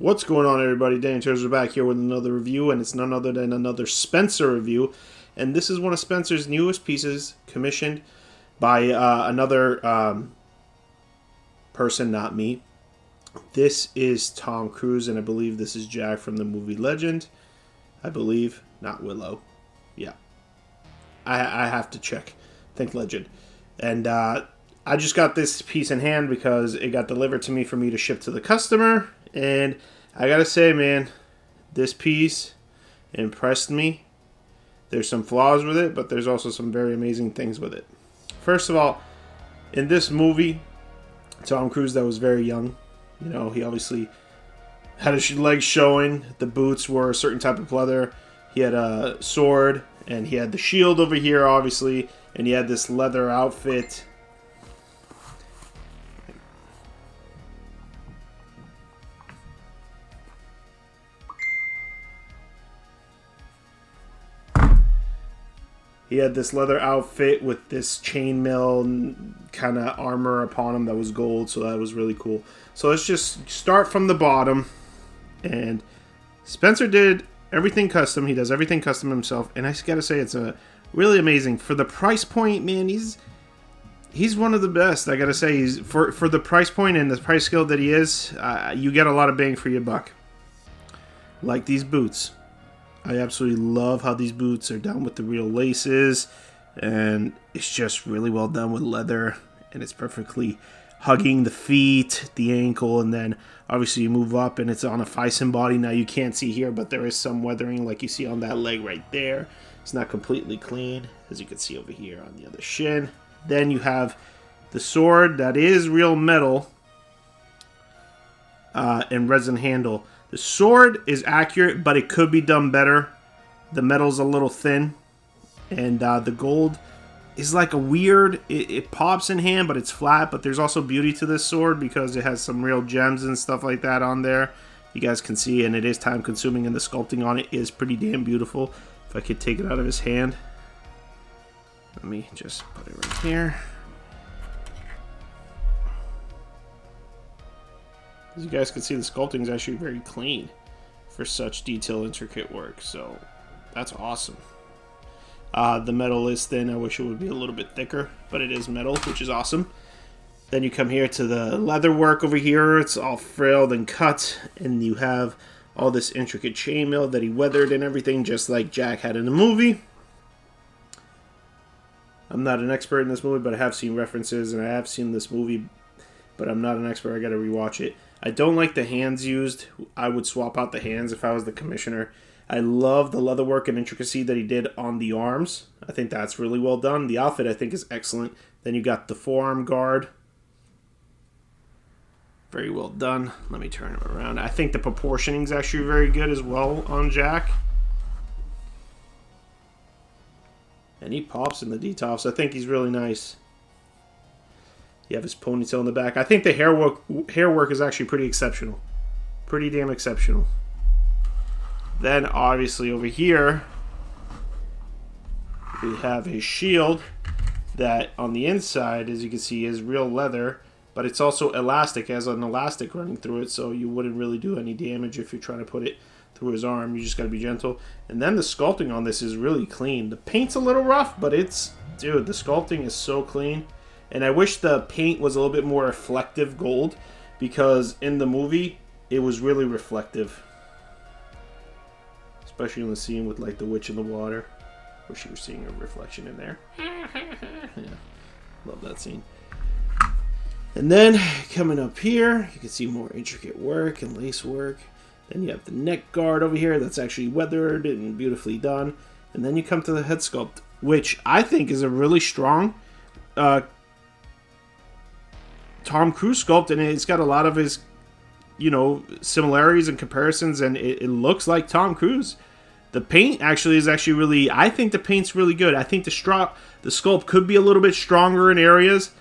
What's going on, everybody? Dan TERZO back here with another review, and it's none other than another Spencer review. And this is one of Spencer's newest pieces, commissioned by another person, not me. This is Tom Cruise, and I believe this is Jack from the movie Legend. I believe, not Willow. Yeah. I have to check. Think Legend. And I just got this piece in hand because it got delivered to me for me to ship to the customer. And I gotta say, man, this piece impressed me. There's some flaws with it, but there's also some very amazing things with it. First of all, in this movie, Tom Cruise, that was very young. You know, he obviously had his legs showing. The boots were a certain type of leather. He had a sword, and he had the shield over here, obviously. And he had this leather outfit. He had this leather outfit with this chainmail kind of armor upon him that was gold, so that was really cool. So let's just start from the bottom. And Spencer did everything custom. He does everything custom himself, and I just gotta say, it's a really amazing for the price point. Man, he's one of the best. I gotta say, he's for the price point and the price scale that he is. You get a lot of bang for your buck. Like these boots. I absolutely love how these boots are done with the real laces, and it's just really well done with leather, and it's perfectly hugging the feet, the ankle, and then obviously you move up and it's on a Fison body. Now you can't see here, but there is some weathering like you see on that leg right there. It's not completely clean, as you can see over here on the other shin. Then you have the sword that is real metal and resin handle. The sword is accurate, but it could be done better. The metal's a little thin. And the gold is like a weird... It pops in hand, but it's flat. But there's also beauty to this sword because it has some real gems and stuff like that on there. You guys can see, and it is time consuming, and the sculpting on it is pretty damn beautiful. If I could take it out of his hand. Let me just put it right here. As you guys can see, the sculpting is actually very clean for such detailed, intricate work. So that's awesome. The metal is thin. I wish it would be a little bit thicker, but it is metal, which is awesome. Then you come here to the leather work over here. It's all frilled and cut, and you have all this intricate chainmail that he weathered and everything, just like Jack had in the movie. I'm not an expert in this movie, but I have seen references, and I have seen this movie, but I'm not an expert. I got to rewatch it. I don't like the hands used. I would swap out the hands if I was the commissioner. I love the leatherwork and intricacy that he did on the arms. I think that's really well done. The outfit, I think, is excellent. Then you got the forearm guard. Very well done. Let me turn him around. I think the proportioning is actually very good as well on Jack. And he pops in the details. I think he's really nice. You have his ponytail in the back. I think the hair work is actually pretty exceptional. Pretty damn exceptional. Then, obviously, over here, we have his shield that on the inside, as you can see, is real leather. But it's also elastic. It has an elastic running through it, so you wouldn't really do any damage if you're trying to put it through his arm. You just got to be gentle. And then the sculpting on this is really clean. The paint's a little rough, but it's... Dude, the sculpting is so clean. And I wish the paint was a little bit more reflective gold, because in the movie, it was really reflective. Especially in the scene with like the witch in the water. Wish you were seeing a reflection in there. Yeah, love that scene. And then, coming up here, you can see more intricate work and lace work. Then you have the neck guard over here that's actually weathered and beautifully done. And then you come to the head sculpt, which I think is a really strong Tom Cruise sculpt, and it's got a lot of his, you know, similarities and comparisons, and it looks like Tom Cruise. The paint actually is really, I think the paint's really good. I think the sculpt could be a little bit stronger in areas,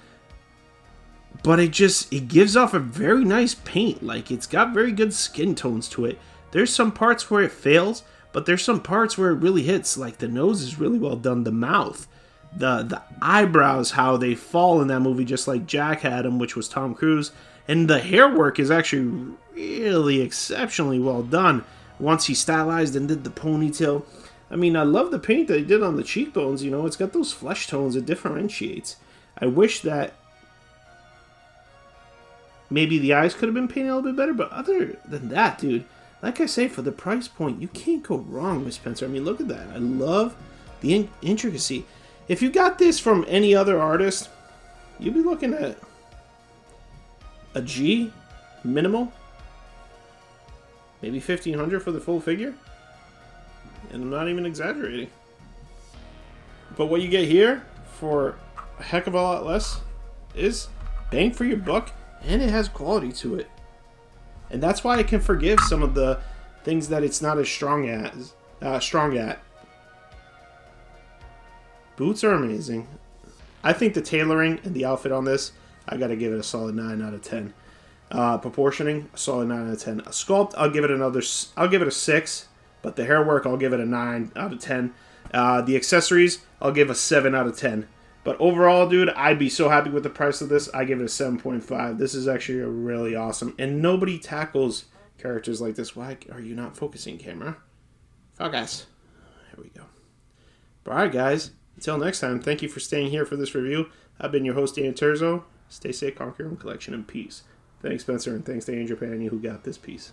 but it gives off a very nice paint. Like, it's got very good skin tones to it. There's some parts where it fails, but there's some parts where it really hits. Like, the nose is really well done. The mouth. The eyebrows, how they fall in that movie, just like Jack had them, which was Tom Cruise. And the hair work is actually really exceptionally well done. Once he stylized and did the ponytail. I mean, I love the paint that he did on the cheekbones, you know. It's got those flesh tones. It differentiates. I wish that maybe the eyes could have been painted a little bit better, but other than that, dude, like I say, for the price point, you can't go wrong with Spencer. I mean, look at that. I love the intricacy. If you got this from any other artist, you'd be looking at a G minimal, maybe $1,500 for the full figure, and I'm not even exaggerating. But what you get here for a heck of a lot less is bang for your buck, and it has quality to it. And that's why I can forgive some of the things that it's not as strong at. Boots are amazing. I think the tailoring and the outfit on this, I gotta give it a solid 9 out of 10. Proportioning, a solid 9 out of 10. A sculpt, I'll give it a 6, but the hair work, I'll give it a 9 out of 10. The accessories, I'll give a 7 out of 10. But overall, dude, I'd be so happy with the price of this. I give it a 7.5. This is actually a really awesome. And nobody tackles characters like this. Why are you not focusing, camera? Focus. There we go. Alright, guys. Until next time, thank you for staying here for this review. I've been your host, Dan TERZO. Stay safe, conquer your own collection, and peace. Thanks, Spencer, and thanks to Andrea Pagni who got this piece.